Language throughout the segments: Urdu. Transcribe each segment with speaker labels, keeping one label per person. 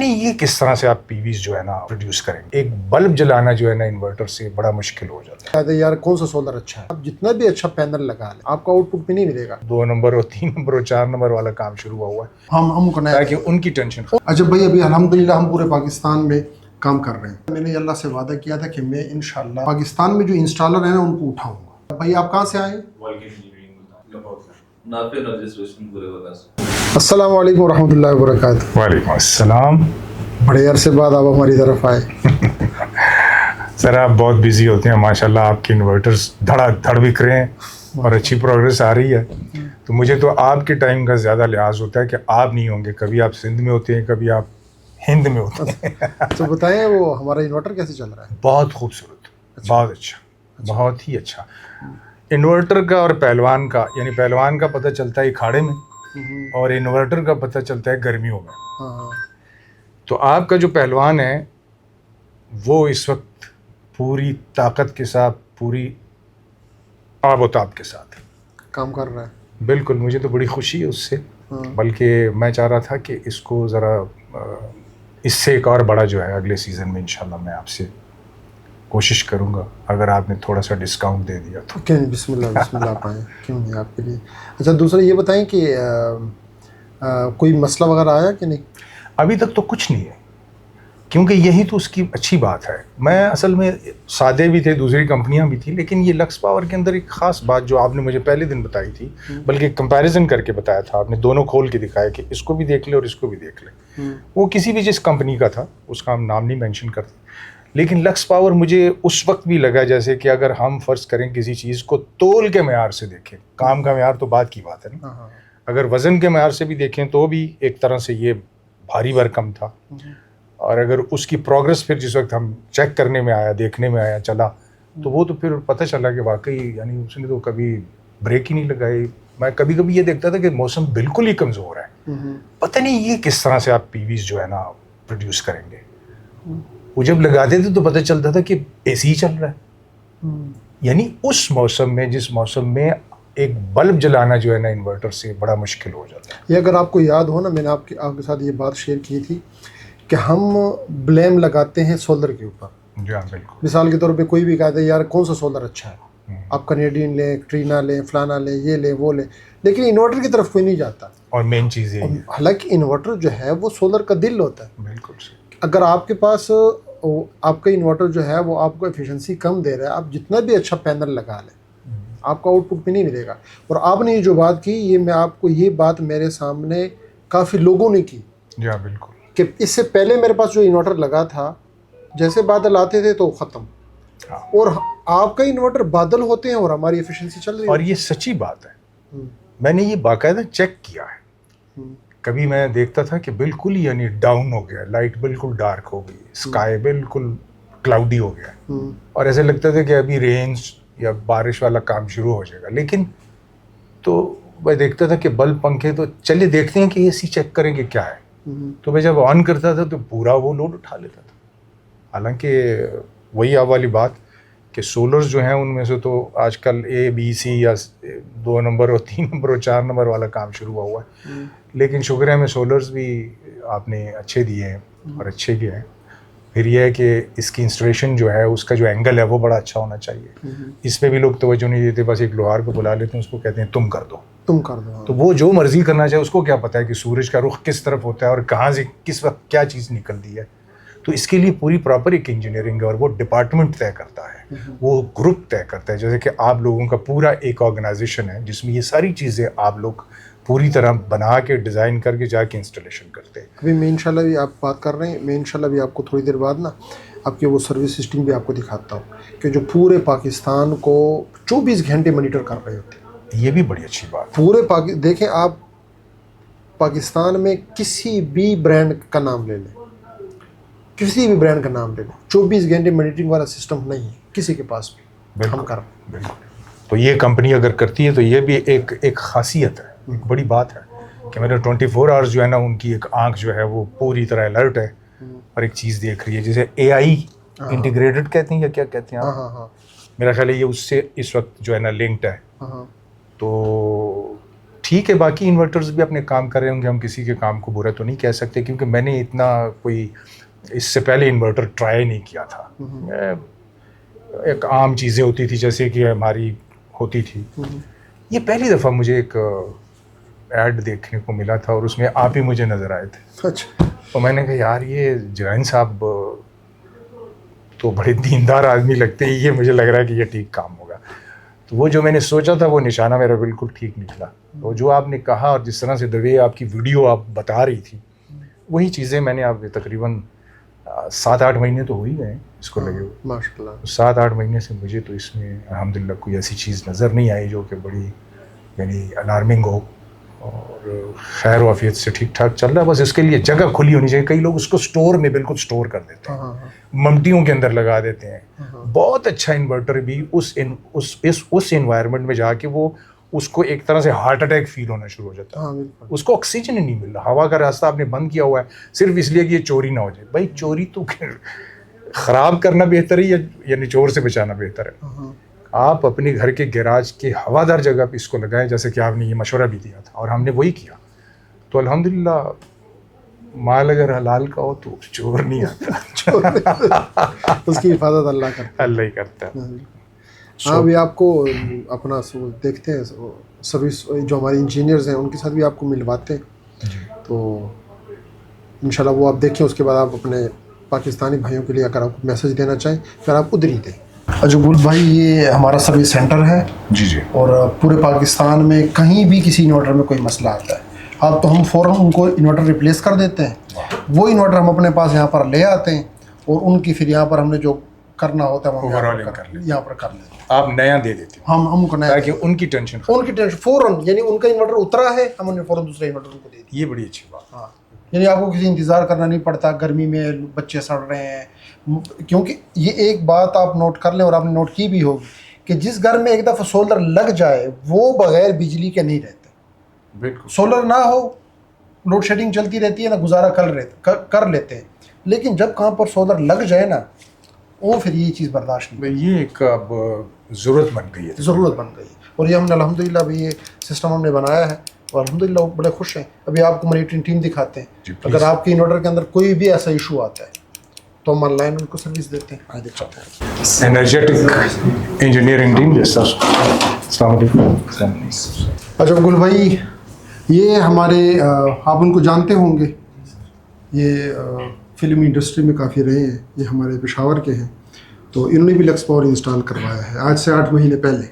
Speaker 1: نہیں یہ کس طرح سے آپ پی ویز جو ہے نا پروڈیوس کریں گے. ایک بلب جلانا جو ہے نا انورٹر سے بڑا مشکل ہو جاتا ہے.
Speaker 2: یار کون سا سولر اچھا ہے, آپ جتنا بھی اچھا پینل لگا لیں آپ کا آؤٹ پٹ بھی نہیں ملے گا.
Speaker 1: 2 نمبر اور 3 نمبر اور 4 نمبر والا کام شروع ہوا ہے
Speaker 2: ہم کو
Speaker 1: تاکہ ان کی ٹینشن.
Speaker 2: اچھا بھائی, ابھی الحمدللہ ہم پورے پاکستان میں کام کر رہے ہیں. میں نے اللہ سے وعدہ کیا تھا کہ میں انشاءاللہ پاکستان میں جو انسٹالر ہیں نا ان کو اٹھاؤں گا. بھائی آپ کہاں سے آئے؟ السلام علیکم ورحمۃ اللہ وبرکاتہ.
Speaker 1: وعلیکم السلام.
Speaker 2: بڑے عرصے بعد آپ ہماری طرف آئے.
Speaker 1: سر آپ بہت بزی ہوتے ہیں ماشاءاللہ, آپ کے انورٹرز دھڑا دھڑ بک رہے ہیں اور اچھی پروگریس آ رہی ہے. تو مجھے تو آپ کے ٹائم کا زیادہ لحاظ ہوتا ہے کہ آپ نہیں ہوں گے, کبھی آپ سندھ میں ہوتے ہیں کبھی آپ ہند میں ہوتے ہیں.
Speaker 2: تو بتائیں وہ ہمارا انورٹر کیسے چل رہا ہے؟
Speaker 1: بہت خوبصورت, بہت اچھا, بہت ہی اچھا. انورٹر کا اور پہلوان کا, یعنی پہلوان کا پتہ چلتا ہے کھاڑے میں اور انورٹر کا پتہ چلتا ہے گرمیوں میں. تو آپ کا جو پہلوان ہے وہ اس وقت پوری طاقت کے ساتھ, پوری آب و تاب کے ساتھ
Speaker 2: کام کر رہا ہے.
Speaker 1: بالکل, مجھے تو بڑی خوشی ہے اس سے. بلکہ میں چاہ رہا تھا کہ اس کو ذرا اس سے ایک اور بڑا جو ہے اگلے سیزن میں انشاءاللہ میں آپ سے کوشش کروں گا, اگر آپ نے تھوڑا سا ڈسکاؤنٹ دے دیا تو.
Speaker 2: کیوں نہیں, بسم اللہ آپ آئیں, کیوں نہیں آپ کے لیے. اچھا دوسرا یہ بتائیں کہ کوئی مسئلہ وغیرہ آیا کہ نہیں؟
Speaker 1: ابھی تک تو کچھ نہیں ہے, کیونکہ یہی تو اس کی اچھی بات ہے. میں اصل میں سادے بھی تھے, دوسری کمپنیاں بھی تھیں, لیکن یہ لکس پاور کے اندر ایک خاص بات جو آپ نے مجھے پہلے دن بتائی تھی, بلکہ کمپیریزن کر کے بتایا تھا آپ نے, دونوں کھول کے دکھایا کہ اس کو بھی دیکھ لے اور اس کو بھی دیکھ لے. وہ کسی بھی جس کمپنی کا تھا, اس کا ہم نام نہیں مینشن کرتے, لیکن لکس پاور مجھے اس وقت بھی لگا جیسے کہ اگر ہم فرض کریں کسی چیز کو تول کے معیار سے دیکھیں, کام کا معیار تو بات کی بات ہے نا, اگر وزن کے معیار سے بھی دیکھیں تو بھی ایک طرح سے یہ بھاری بھرکم تھا. اور اگر اس کی پروگرس پھر جس وقت ہم چیک کرنے میں آیا, دیکھنے میں آیا, چلا, تو وہ تو پھر پتہ چلا کہ واقعی یعنی اس نے تو کبھی بریک ہی نہیں لگائی. میں کبھی کبھی یہ دیکھتا تھا کہ موسم بالکل ہی کمزور ہے, پتہ نہیں یہ کس طرح سے آپ پی ویز جو ہے نا پروڈیوس کریں گے. وہ جب لگاتے تھے تو پتہ چلتا تھا کہ اے سی چل رہا ہے. یعنی اس موسم میں, جس موسم میں ایک بلب جلانا جو ہے نا انورٹر سے بڑا مشکل ہو جاتا ہے.
Speaker 2: یہ اگر آپ کو یاد ہو نا, میں نے آپ کے ساتھ یہ بات شیئر کی تھی کہ ہم بلیم لگاتے ہیں سولر کے اوپر.
Speaker 1: جی ہاں بالکل.
Speaker 2: مثال کے طور پہ کوئی بھی کہتا ہے یار کون سا سولر اچھا ہے, آپ کینیڈین لیں, ٹرینا لیں, فلانا لیں, یہ لیں, وہ لیں, لیکن انورٹر کی طرف کوئی نہیں جاتا.
Speaker 1: اور مین چیز یہ ہے,
Speaker 2: حالانکہ انورٹر جو ہے وہ سولر کا دل ہوتا ہے.
Speaker 1: بالکل.
Speaker 2: اگر آپ کے پاس آپ کا انورٹر جو ہے وہ آپ کو ایفیشنسی کم دے رہا ہے, آپ جتنا بھی اچھا پینل لگا لیں آپ کا آؤٹ پٹ بھی نہیں ملے گا. اور آپ نے یہ جو بات کی, یہ میں آپ کو یہ بات میرے سامنے کافی لوگوں نے کی.
Speaker 1: جی ہاں بالکل.
Speaker 2: کہ اس سے پہلے میرے پاس جو انورٹر لگا تھا, جیسے بادل آتے تھے تو ختم, اور آپ کا انورٹر بادل ہوتے ہیں اور ہماری ایفیشنسی چل رہی ہے.
Speaker 1: اور یہ سچی بات ہے, میں نے یہ باقاعدہ چیک کیا ہے. کبھی میں دیکھتا تھا کہ بالکل یعنی ڈاؤن ہو گیا, لائٹ بالکل ڈارک ہو گئی, اسکائی بالکل کلاؤڈی ہو گیا, اور ایسے لگتا تھا کہ ابھی رینز یا بارش والا کام شروع ہو جائے گا. لیکن تو میں دیکھتا تھا کہ بلب پنکھے تو چلے دیکھتے ہیں کہ اے سی چیک کریں کہ کیا ہے. تو میں جب آن کرتا تھا تو پورا وہ لوڈ اٹھا لیتا تھا. حالانکہ وہی آپ والی بات کہ سولرز جو ہیں ان میں سے تو آج کل اے بی سی یا 2 نمبر اور 3 نمبر اور 4 نمبر والا کام شروع ہوا ہے. لیکن شکر ہے ہمیں سولرز بھی آپ نے اچھے دیے ہیں اور اچھے کیے ہیں. پھر یہ ہے کہ اس کی انسٹالیشن جو ہے, اس کا جو اینگل ہے وہ بڑا اچھا ہونا چاہیے. اس پہ بھی لوگ توجہ نہیں دیتے, بس ایک لوہار کو بلا لیتے ہیں, اس کو کہتے ہیں تم کر دو. تو وہ جو مرضی کرنا چاہے, اس کو کیا پتہ ہے کہ سورج کا رخ کس طرف ہوتا ہے اور کہاں سے کس وقت کیا چیز نکلتی ہے. تو اس کے لیے پوری پراپر ایک انجینئرنگ ہے, اور وہ ڈپارٹمنٹ طے کرتا ہے, وہ گروپ طے کرتا ہے. جیسے کہ آپ لوگوں کا پورا ایک آرگنائزیشن ہے جس میں یہ ساری چیزیں آپ لوگ پوری طرح بنا کے ڈیزائن کر کے جا کے انسٹالیشن کرتے ہیں.
Speaker 2: ابھی میں انشاءاللہ بھی آپ بات کر رہے ہیں, میں انشاءاللہ بھی آپ کو تھوڑی دیر بعد نا آپ کے وہ سروس سسٹم بھی آپ کو دکھاتا ہوں کہ جو پورے پاکستان کو 24 گھنٹے مانیٹر کر رہے ہوتے ہیں. یہ
Speaker 1: بھی بڑی اچھی بات.
Speaker 2: پورے دیکھیں آپ پاکستان میں کسی بھی برانڈ کا نام لے لیں, کسی بھی برانڈ کا نام لے لیں, 24 گھنٹے مانیٹرنگ والا سسٹم نہیں ہے کسی کے پاس بھی. ہم کر
Speaker 1: بالکل. تو یہ کمپنی اگر کرتی ہے تو یہ بھی ایک خاصیت ہے, ایک بڑی بات ہے کہ میرا 24 آورز جو ہے نا ان کی ایک آنکھ جو ہے وہ پوری طرح الرٹ ہے اور ایک چیز دیکھ رہی ہے, جسے اے آئی انٹیگریٹڈ کہتے ہیں یا کیا کہتے ہیں. میرا خیال ہے یہ اس سے اس وقت جو ہے نا لنکڈ ہے. تو ٹھیک ہے باقی انورٹرز بھی اپنے کام کر رہے ہوں گے, ہم کسی کے کام کو برا تو نہیں کہہ سکتے, کیونکہ میں نے اتنا کوئی اس سے پہلے انورٹر ٹرائی نہیں کیا تھا. میں ایک عام چیزیں ہوتی تھی جیسے کہ ہماری ہوتی تھی, یہ پہلی دفعہ مجھے ایک ایڈ دیکھنے کو ملا تھا اور اس میں آپ ہی مجھے نظر آئے تھے.
Speaker 2: اچھا.
Speaker 1: تو میں نے کہا یار یہ جرائن صاحب تو بڑے دیندار آدمی لگتے ہیں, یہ مجھے لگ رہا ہے کہ یہ ٹھیک کام ہوگا. تو وہ جو میں نے سوچا تھا وہ نشانہ میرا بالکل ٹھیک نکلا. تو جو آپ نے کہا اور جس طرح سے دوے آپ کی ویڈیو آپ بتا رہی تھی, وہی چیزیں میں نے آپ تقریباً 7-8 مہینے تو ہو ہی گئے اس کو لگے ہوئے.
Speaker 2: ماشاء اللہ.
Speaker 1: 7-8 مہینے سے مجھے تو اس میں الحمدللہ کوئی ایسی چیز نظر نہیں آئی جو کہ بڑی یعنی الارمنگ ہو, اور خیر و عافیت سے ٹھیک ٹھاک چل رہا ہے. بس اس کے لیے جگہ کھلی ہونی چاہیے. کئی لوگ اس کو سٹور میں بالکل سٹور کر دیتے ہیں, ممٹیوں کے اندر لگا دیتے ہیں. بہت اچھا انورٹر بھی اس انوائرمنٹ میں جا کے وہ اس کو ایک طرح سے ہارٹ اٹیک فیل ہونا شروع ہو جاتا ہے. اس کو آکسیجن ہی نہیں مل رہا, ہوا کا راستہ آپ نے بند کیا ہوا ہے صرف اس لیے کہ یہ چوری نہ ہو جائے. بھائی چوری تو خراب کرنا بہتر ہے یا نچوڑ سے بچانا بہتر ہے؟ آپ اپنے گھر کے گیراج کے ہوادار جگہ پہ اس کو لگائیں, جیسے کہ آپ نے یہ مشورہ بھی دیا تھا اور ہم نے وہی کیا. تو الحمدللہ مال اگر حلال کا ہو تو چور نہیں آتا.
Speaker 2: اس کی حفاظت اللہ کرتا ہے.
Speaker 1: اللہ ہی کرتا ہے.
Speaker 2: ہاں ابھی آپ کو اپنا دیکھتے ہیں سروس جو ہمارے انجینئرز ہیں ان کے ساتھ بھی آپ کو ملواتے ہیں, تو انشاءاللہ وہ آپ دیکھیں. اس کے بعد آپ اپنے پاکستانی بھائیوں کے لیے اگر آپ میسج دینا چاہیں پھر آپ ادھر ہی دیں. اچھا گل بھائی, یہ ہمارا سروس سینٹر ہے
Speaker 1: جی
Speaker 2: اور پورے پاکستان میں کہیں بھی کسی انورٹر میں کوئی مسئلہ آتا ہے آپ تو ہم فوراً ان کو انورٹر ریپلیس کر دیتے ہیں. وہ انورٹر ہم اپنے پاس یہاں پر لے آتے ہیں اور ان کی پھر یہاں پر ہم نے جو کرنا ہوتا ہے وہ یہاں پر کر لیتے ہیں.
Speaker 1: آپ نیا دے دیتے ہیں
Speaker 2: ہم کو نیا,
Speaker 1: تاکہ ان کی ٹینشن
Speaker 2: فوراً, یعنی ان کا انورٹر اترا ہے ہم انہیں فوراً دوسرا انورٹر ان کو دے دیا.
Speaker 1: یہ بڑی اچھی بات.
Speaker 2: ہاں, یعنی آپ کو کسی انتظار کرنا نہیں پڑتا گرمی میں بچے سڑ رہے ہیں. کیونکہ یہ ایک بات آپ نوٹ کر لیں اور آپ نے نوٹ کی بھی ہوگی کہ جس گھر میں ایک دفعہ سولر لگ جائے وہ بغیر بجلی کے نہیں رہتے.
Speaker 1: بالکل.
Speaker 2: سولر نہ ہو لوڈ شیڈنگ چلتی رہتی ہے نا, گزارا کر لیتے ہیں, لیکن جب کہاں پر سولر لگ جائے نا وہ پھر یہ چیز برداشت نہیں.
Speaker 1: یہ ایک اب ضرورت بن گئی ہے.
Speaker 2: ضرورت بن گئی اور یہ ہم نے الحمدللہ ابھی یہ سسٹم ہم نے بنایا ہے اور الحمدللہ وہ بڑے خوش ہیں. ابھی آپ کو مانیٹرنگ ٹیم دکھاتے ہیں. اگر آپ کے انورٹر کے اندر کوئی بھی ایسا ایشو آتا ہے تو ہم آن لائن ان کو سروس دیتے ہیں. آئے دکھاتے ہیں
Speaker 1: انرجیٹک انجینئرنگ ٹیم. السلام علیکم.
Speaker 2: اچھا گل بھائی, یہ ہمارے آپ ان کو جانتے ہوں گے, یہ فلم انڈسٹری میں کافی رہے ہیں, یہ ہمارے پشاور کے ہیں. تو انہوں نے بھی لکس پاور انسٹال کروایا ہے آج سے 8 مہینے پہلے.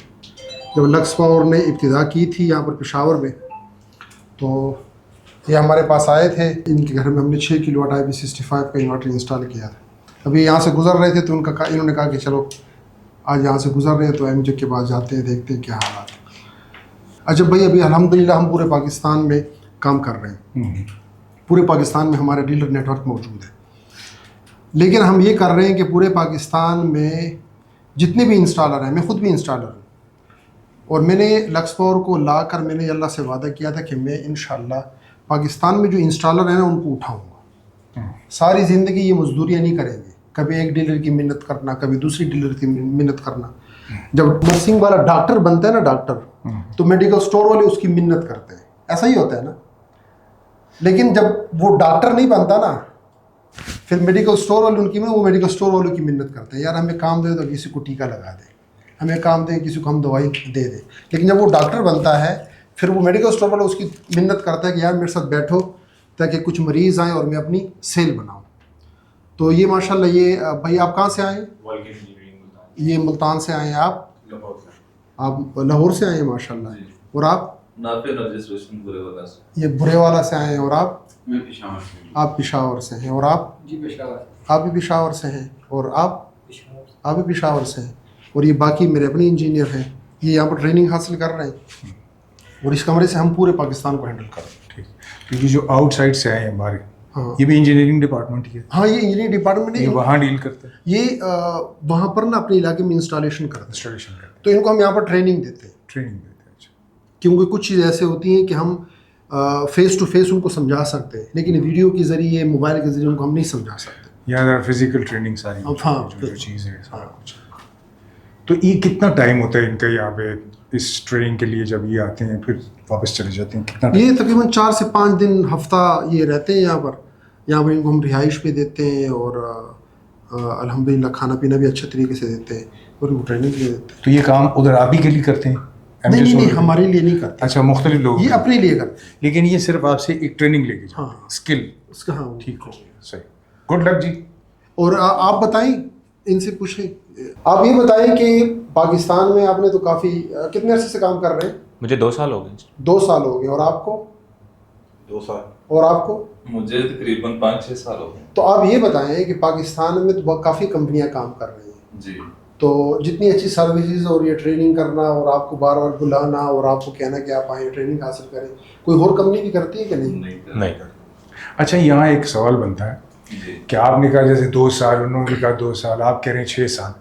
Speaker 2: جب لکس پاور نے ابتدا کی تھی یہاں پر پشاور میں تو یہ ہمارے پاس آئے تھے. ان کے گھر میں ہم نے 6 کلو واٹ IP65 کا انورٹر انسٹال کیا تھا. ابھی یہاں سے گزر رہے تھے تو انہوں نے کہا کہ چلو آج یہاں سے گزر رہے ہیں تو MJ کے بعد جاتے ہیں دیکھتے ہیں کیا حالات. اچھا بھائی, ابھی الحمدللہ ہم پورے پاکستان میں کام کر رہے ہیں. پورے پاکستان میں ہمارا ڈیلر نیٹ ورک موجود ہے, لیکن ہم یہ کر رہے ہیں کہ پورے پاکستان میں جتنے بھی انسٹالر ہیں, میں خود بھی انسٹالر ہوں, اور میں نے لکس پاور کو لا کر میں نے اللہ سے وعدہ کیا تھا کہ میں انشاءاللہ پاکستان میں جو انسٹالر ہیں نا ان کو اٹھاؤں گا. ساری زندگی یہ مزدوریاں نہیں کریں گے, کبھی ایک ڈیلر کی منت کرنا, کبھی دوسری ڈیلر کی منت کرنا. جب نرسنگ والا ڈاکٹر بنتا ہے نا ڈاکٹر, تو میڈیکل سٹور والے اس کی منت کرتے ہیں, ایسا ہی ہوتا ہے نا. لیکن جب وہ ڈاکٹر نہیں بنتا نا پھر میڈیکل سٹور والے ان کی وہ میڈیکل سٹور والوں کی منت کرتے ہیں, یار ہمیں کام دے تو کسی کو ٹیکہ لگا دیں, ہمیں کام دیں کسی کو ہم دوائی دے دیں. لیکن جب وہ ڈاکٹر بنتا ہے پھر وہ میڈیکل سٹور والا اس کی منت کرتا ہے کہ یار میرے ساتھ بیٹھو تاکہ کچھ مریض آئیں اور میں اپنی سیل بناؤں. تو یہ ماشاءاللہ. یہ بھائی آپ کہاں سے آئے ہیں؟ یہ ملتان سے آئے ہیں. آپ لاہور سے آئے ہیں ماشاءاللہ. اور آپ یہ برے والا سے آئے ہیں. اور آپ پشاور سے ہیں. اور آپ بھی پشاور سے ہیں. اور آپ بھی پشاور سے ہیں. اور یہ باقی میرے اپنے انجینئر ہیں, یہ یہاں پر ٹریننگ حاصل کر رہے ہیں اور اس کمرے سے ہم پورے پاکستان کو ہینڈل کر رہے ہیں.
Speaker 1: کیونکہ جو آؤٹ سائڈ سے آئے ہیں ہمارے, یہ بھی انجینئرنگ ڈپارٹمنٹ ہی ہے.
Speaker 2: ہاں, یہ انجینئرنگ ڈپارٹمنٹ ہے.
Speaker 1: وہاں ڈیل کرتے ہیں,
Speaker 2: یہ وہاں پر نا اپنے علاقے میں انسٹالیشن کرتے ہیں. تو ان کو ہم یہاں پر ٹریننگ دیتے ہیں. کیونکہ کچھ چیزیں ایسے ہوتی ہیں کہ ہم فیس ٹو فیس ان کو سمجھا سکتے ہیں, لیکن ویڈیو کے ذریعے موبائل کے ذریعے ان کو ہم نہیں سمجھا سکتے.
Speaker 1: یہاں فزیکل ٹریننگ ساری
Speaker 2: ہاں
Speaker 1: جو چیز ہے سارا کچھ. تو یہ کتنا ٹائم ہوتا ہے ان کا یہاں پہ اس ٹریننگ کے لیے جب یہ آتے ہیں پھر واپس چلے جاتے ہیں کتنا
Speaker 2: یہ تقریباً 4 سے 5 دن ہفتہ یہ رہتے ہیں یہاں پر ان کو ہم رہائش بھی دیتے ہیں اور الحمدللہ کھانا پینا بھی اچھے طریقے سے دیتے ہیں اور ان کو ٹریننگ کے لیے دیتے ہیں.
Speaker 1: تو یہ کام ادھر آپ ہی کے لیے کرتے ہیں؟
Speaker 2: نہیں ہمارے لیے نہیں کرتے.
Speaker 1: اچھا مختلف لوگ
Speaker 2: یہ اپنے لیے کرتے ہیں
Speaker 1: لیکن یہ صرف آپ سے ایک ٹریننگ لے کے
Speaker 2: ہاں
Speaker 1: اسکل
Speaker 2: اس کا. ہاں
Speaker 1: ٹھیک ہو صحیح گڈ لک جی.
Speaker 2: اور آپ بتائیں ان سے پوچھیں آپ یہ بتائیں کہ پاکستان میں آپ نے تو کافی کتنے عرصے سے کام کر رہے ہیں؟
Speaker 3: مجھے 2 سال ہو گئے.
Speaker 2: 2 سال ہو گئے. اور آپ کو؟
Speaker 4: 2 سال.
Speaker 2: اور آپ کو؟
Speaker 4: مجھے تقریباً 5-6 سال ہو گئے.
Speaker 2: تو آپ یہ بتائیں کہ پاکستان میں تو کافی کمپنیاں کام کر رہی ہیں
Speaker 4: جی.
Speaker 2: تو جتنی اچھی سروسز اور یہ ٹریننگ کرنا اور آپ کو بار بار بلانا اور آپ کو کہنا کہ آپ آئیں ٹریننگ حاصل کریں, کوئی اور کمپنی بھی کرتی ہے کہ نہیں؟
Speaker 1: نہیں. اچھا یہاں ایک سوال بنتا ہے کہ آپ نے کہا جیسے 2 سال, انہوں نے کہا 2 سال, آپ کہہ رہے ہیں 6 سال.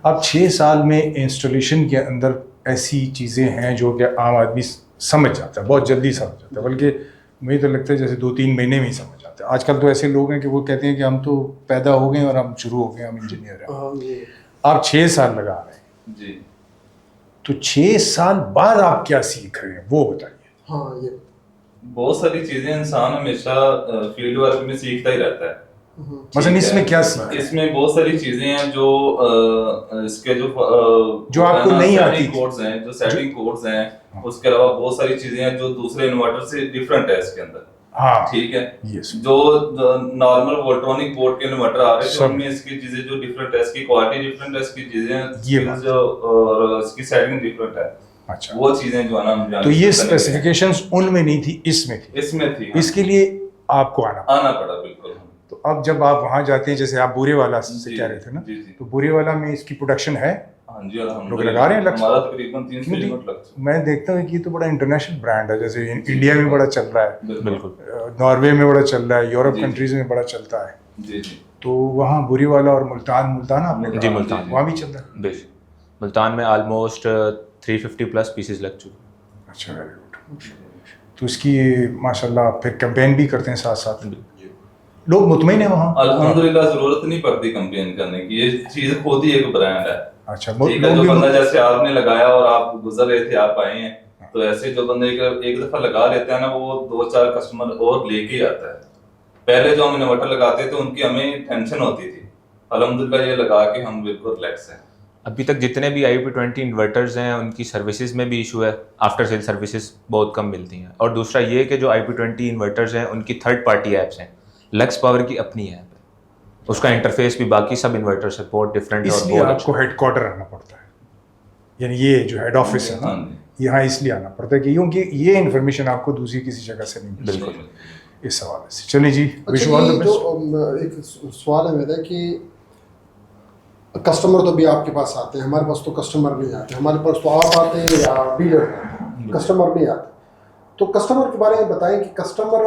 Speaker 1: اب 6 سال میں انسٹالیشن کے اندر ایسی چیزیں ہیں جو کہ عام آدمی سمجھ جاتا ہے, بہت جلدی سمجھ جاتا ہے, بلکہ مجھے تو لگتا ہے جیسے 2-3 مہینے میں ہی سمجھ جاتا ہے. آج کل تو ایسے لوگ ہیں کہ وہ کہتے ہیں کہ ہم تو پیدا ہو گئے اور ہم شروع ہو گئے, ہم انجینئر ہیں. آپ 6 سال لگا رہے ہیں
Speaker 4: جی.
Speaker 1: تو 6 سال بعد آپ کیا سیکھ رہے ہیں وہ بتائیے.
Speaker 2: ہاں یہ
Speaker 4: بہت ساری چیزیں انسان ہمیشہ فیلڈ ورک میں سیکھتا ہی رہتا ہے.
Speaker 1: مثلا اس میں کیا سیکھا؟
Speaker 4: اس میں بہت ساری چیزیں ہیں جو اس کے
Speaker 1: جو آپ کو نہیں آتی,
Speaker 4: کوڈز ہیں, جو سیٹنگ کوڈز ہیں, اس کے علاوہ بہت ساری چیزیں ہیں جو دوسرے انورٹر سے ڈفرینٹ ہے اس کے اندر.
Speaker 1: ہاں
Speaker 4: ٹھیک ہے. جو نارمل وولٹرونک بورڈ کے انورٹر آ رہے ہیں ان میں اس کی چیزیں جو ڈفرینٹ ہے, اس کی کوالٹی ڈفرینٹ ہے, اس کی چیزیں اور اس کی سیٹنگ ڈفرینٹ ہے.
Speaker 1: اچھا
Speaker 4: وہ چیزیں جو ہے نا,
Speaker 1: تو یہ اسپیسیفکیشنز ان میں نہیں تھی, اس میں تھی.
Speaker 4: اس میں تھی.
Speaker 1: اس کے لیے آپ کو
Speaker 4: آنا پڑا. بالکل.
Speaker 1: تو اب جب آپ وہاں جاتے ہیں, جیسے آپ بورے والا سے کہہ رہے تھے نا, تو بورے والا میں اس کی پروڈکشن ہے؟
Speaker 4: ہاں جی الحمدللہ
Speaker 1: لوگ لگا رہے ہیں.
Speaker 4: ہمارا تقریباً 300 یونٹ لگ چکا.
Speaker 1: میں دیکھتا ہوں کہ یہ تو بڑا انٹرنیشنل برانڈ ہے, جیسے انڈیا میں بڑا چل رہا ہے,
Speaker 3: بالکل
Speaker 1: ناروے میں بڑا چل رہا ہے, یورپ کنٹریز میں بڑا چلتا ہے.
Speaker 4: جی جی.
Speaker 1: تو وہاں بوری والا اور ملتان آپ نے
Speaker 3: جی ملتان
Speaker 1: وہاں بھی چل رہا ہے.
Speaker 3: بے ملتان میں آلموسٹ 350+ پیسز لگ چکے.
Speaker 1: اچھا ویری گڈ. تو اس کی ماشاء اللہ پھر کیمپین بھی کرتے ہیں ساتھ ساتھ, لوگ مطمئن ہیں وہاں؟
Speaker 4: الحمدللہ ضرورت نہیں پڑتی کمپین کرنے کی, یہ چیز خود ہی ایک برانڈ ہے.
Speaker 1: اچھا
Speaker 4: ٹھیک ہے. جو بندہ جیسے آپ نے لگایا اور آپ گزر رہے تھے, آپ آئے ہیں, تو ایسے جو بندے ایک دفعہ لگا لیتے ہیں نا, وہ 2-4 کسٹمر اور لے کے آتا ہے. پہلے جو ہم انورٹر لگاتے تھے ان کی ہمیں ٹینشن ہوتی تھی, الحمدللہ یہ لگا کے ہم بالکل ریلیکس ہیں.
Speaker 3: ابھی تک جتنے بھی IP20 انورٹرز ہیں ان کی سروسز میں بھی ایشو ہے, آفٹر سیل سروسز بہت کم ملتی ہیں. اور دوسرا یہ کہ جو IP20 انورٹرز ہیں ان کی تھرڈ پارٹی ایپس ہیں, لکس پاور کی اپنی ایپ ہے, اس کا انٹرفیس بھی باقی سب انورٹر سے بہت ڈفرینٹ ہے.
Speaker 1: اس لیے آپ کو ہیڈ کوارٹر آنا پڑتا ہے, یعنی یہ جو ہیڈ آفس ہے نا یہاں اس لیے آنا پڑتا ہے کہ کیونکہ یہ انفارمیشن آپ کو دوسری کسی جگہ سے نہیں ملتی.
Speaker 3: بالکل
Speaker 1: اس حوالے سے. چلیں جی,
Speaker 2: ایک سوال ہے میرا کہ کسٹمر تو بھی آپ کے پاس آتے ہیں, ہمارے پاس تو کسٹمر نہیں آتے, ہمارے پاس تو آپ آتے ہیں یا ڈیلر, کسٹمر نہیں آتے. تو کسٹمر کے بارے میں بتائیں کہ کسٹمر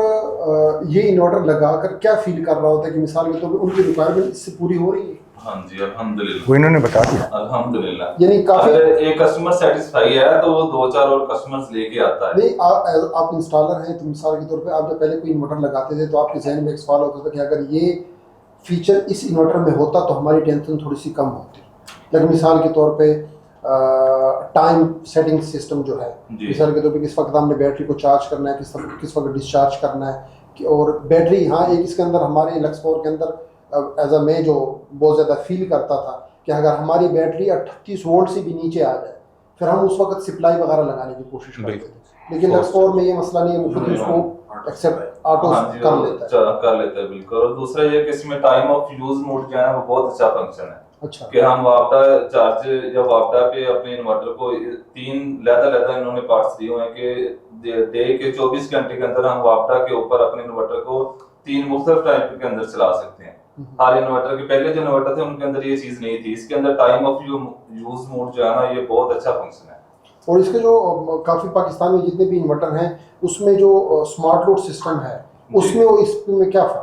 Speaker 2: یہ انورٹر لگا کر کیا فیل کر رہا ہوتا ہے کہ مثال کے طور پہ ان کی ریکوائرمنٹ اس سے پوری ہو رہی ہے؟
Speaker 4: ہاں جی الحمدللہ,
Speaker 1: وہ انہوں نے بتا دیا
Speaker 4: الحمدللہ.
Speaker 2: یعنی کافی
Speaker 4: ایک کسٹمر سیٹسفائی ہے تو وہ 2-4 اور کسٹمرز لے کے آتا ہے.
Speaker 2: نہیں آپ انسٹالر ہیں, تو مثال کے طور پہ آپ جب پہلے کوئی انورٹر لگاتے تھے تو آپ کے ذہن میں ایک سوال ہوتا تھا کہ اگر یہ فیچر اس انورٹر میں ہوتا تو ہماری ٹینشن تھوڑی سی کم ہوتی. لیکن مثال کے طور پہ ٹائم سیٹنگ سسٹم جو ہے, مثال کے طور پہ کس وقت ہم نے بیٹری کو چارج کرنا ہے, کس وقت ڈسچارج کرنا ہے, اور بیٹری ہاں ایک اس کے اندر ہمارے لکس پاور کے اندر ایز اے میں جو بہت زیادہ فیل کرتا تھا کہ اگر ہماری بیٹری 38 وولٹ سے بھی نیچے آ جائے پھر ہم اس وقت سپلائی وغیرہ لگانے کی کوشش کرتے تھے. لیکن لکس پاور میں یہ مسئلہ نہیں ہے, وہ خود اس کو ایکسیپٹ آٹو کر
Speaker 4: لیتا ہے. بالکل. اور دوسرا یہ کہ اس میں ٹائم آف یوز موڈ جو ہے وہ بہت اچھا فنکشن ہے.
Speaker 2: اچھا
Speaker 4: کہ ہم واپڈا چارج یا واپڈا پہ اپنے انورٹر کو 3 علیحدہ انہوں نے پارٹس دیے ہوئے ہیں کہ ڈے کے 24 گھنٹے کے اندر ہم واپڈا کے اوپر اپنے انورٹر کو 3 مختلف ٹائم کے اندر چلا سکتے ہیں. ہر انورٹر کے پہلے جو انورٹر تھے ان کے اندر یہ چیز نہیں تھی. اس کے اندر ٹائم آف یوز موڈ جو ہے نا یہ بہت اچھا فنکشن ہے.
Speaker 2: اور اس کے جو کافی پاکستان میں جتنے بھی انورٹر ہیں اس میں جو اسمارٹ لوڈ سسٹم ہے اس میں وہ اس میں کیا فرق ہے؟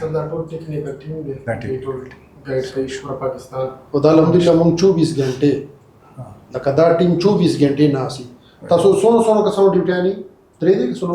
Speaker 5: so that whole technical team they told guys ka ishwar Pakistan
Speaker 2: خدا الحمدلله مونږ 24 غنټې لکه دا ټیم 24 غنټې ناسي تاسو سونو کسانو ډیوټیانی درې دي سونو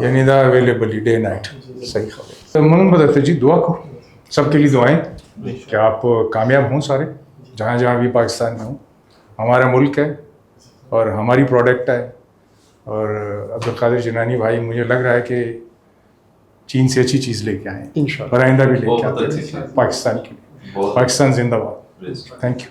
Speaker 1: یعنی دا اویلیبلی ڈے نائٹ. صحیح خبر. تو من بدلتے جی دعا کرو سب کے لیے دعائیں کہ آپ کامیاب ہوں سارے جہاں جہاں بھی پاکستان میں ہوں. ہمارا ملک ہے اور ہماری پروڈکٹ ہے. اور عبدالقادر جنانی بھائی مجھے لگ رہا ہے کہ چین سے اچھی چیز لے کے آئے ہیں,
Speaker 2: انشاءاللہ
Speaker 1: اور آئندہ بھی لے کے آتے ہیں پاکستان کے لیے. پاکستان زندہ باد. Thank you.